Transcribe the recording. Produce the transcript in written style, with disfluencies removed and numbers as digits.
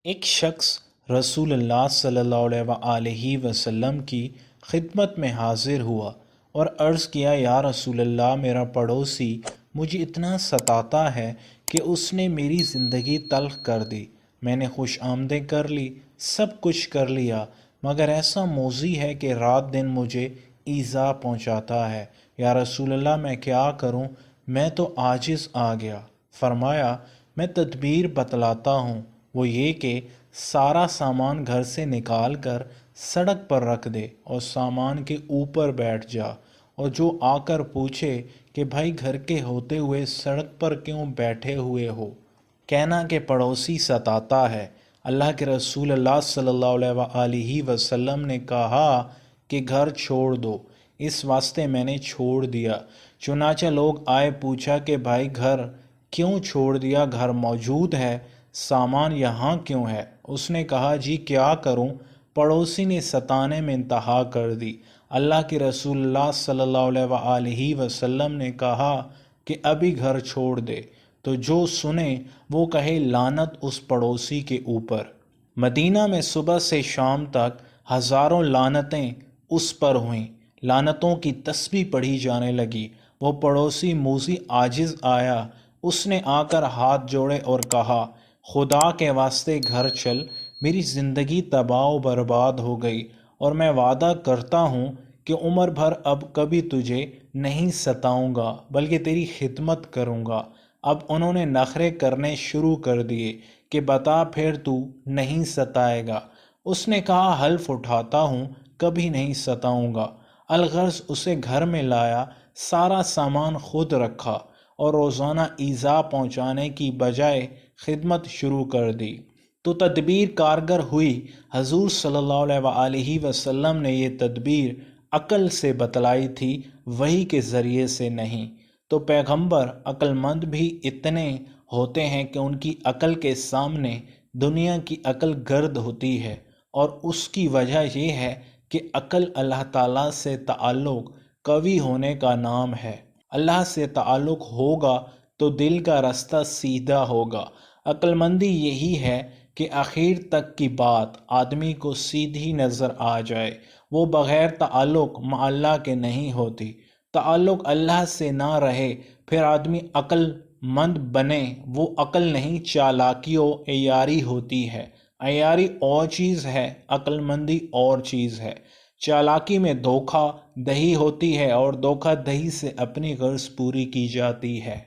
ایک شخص رسول اللہ صلی اللہ علیہ وسلم کی خدمت میں حاضر ہوا اور عرض کیا، یا رسول اللہ، میرا پڑوسی مجھے اتنا ستاتا ہے کہ اس نے میری زندگی تلخ کر دی۔ میں نے خوش آمدیں کر لی، سب کچھ کر لیا، مگر ایسا موذی ہے کہ رات دن مجھے ایذا پہنچاتا ہے۔ یا رسول اللہ، میں کیا کروں؟ میں تو عاجز آ گیا۔ فرمایا، میں تدبیر بتلاتا ہوں، وہ یہ کہ سارا سامان گھر سے نکال کر سڑک پر رکھ دے اور سامان کے اوپر بیٹھ جا، اور جو آ کر پوچھے کہ بھائی گھر کے ہوتے ہوئے سڑک پر کیوں بیٹھے ہوئے ہو، کہنا کہ پڑوسی ستاتا ہے۔ اللہ کے رسول اللہ صلی اللہ علیہ وسلم نے کہا کہ گھر چھوڑ دو، اس واسطے میں نے چھوڑ دیا۔ چنانچہ لوگ آئے، پوچھا کہ بھائی گھر کیوں چھوڑ دیا؟ گھر موجود ہے، سامان یہاں کیوں ہے؟ اس نے کہا، جی کیا کروں، پڑوسی نے ستانے میں انتہا کر دی۔ اللہ کے رسول اللہ صلی اللہ علیہ وسلم نے کہا کہ ابھی گھر چھوڑ دے، تو جو سنے وہ کہے لعنت اس پڑوسی کے اوپر۔ مدینہ میں صبح سے شام تک ہزاروں لعنتیں اس پر ہوئیں، لعنتوں کی تسبیح پڑھی جانے لگی۔ وہ پڑوسی موذی عاجز آیا، اس نے آ کر ہاتھ جوڑے اور کہا، خدا کے واسطے گھر چل، میری زندگی تباہ و برباد ہو گئی، اور میں وعدہ کرتا ہوں کہ عمر بھر اب کبھی تجھے نہیں ستاؤں گا بلکہ تیری خدمت کروں گا۔ اب انہوں نے نخرے کرنے شروع کر دیے کہ بتا پھر تو نہیں ستائے گا۔ اس نے کہا، حلف اٹھاتا ہوں کبھی نہیں ستاؤں گا۔ الغرض اسے گھر میں لایا، سارا سامان خود رکھا اور روزانہ ایذا پہنچانے کی بجائے خدمت شروع کر دی۔ تو تدبیر کارگر ہوئی۔ حضور صلی اللہ علیہ وسلم نے یہ تدبیر عقل سے بتلائی تھی، وحی کے ذریعے سے نہیں۔ تو پیغمبر عقل مند بھی اتنے ہوتے ہیں کہ ان کی عقل کے سامنے دنیا کی عقل گرد ہوتی ہے، اور اس کی وجہ یہ ہے کہ عقل اللہ تعالیٰ سے تعلق قوی ہونے کا نام ہے۔ اللہ سے تعلق ہوگا تو دل کا رستہ سیدھا ہوگا۔ عقل مندی یہی ہے کہ آخر تک کی بات آدمی کو سیدھی نظر آ جائے، وہ بغیر تعلق مع اللہ کے نہیں ہوتی۔ تعلق اللہ سے نہ رہے پھر آدمی عقل مند بنے، وہ عقل نہیں، چالاکی و عیاری ہوتی ہے۔ عیاری اور چیز ہے، عقل مندی اور چیز ہے۔ چالاکی میں دھوکہ دہی ہوتی ہے اور دھوکہ دہی سے اپنی غرض پوری کی جاتی ہے۔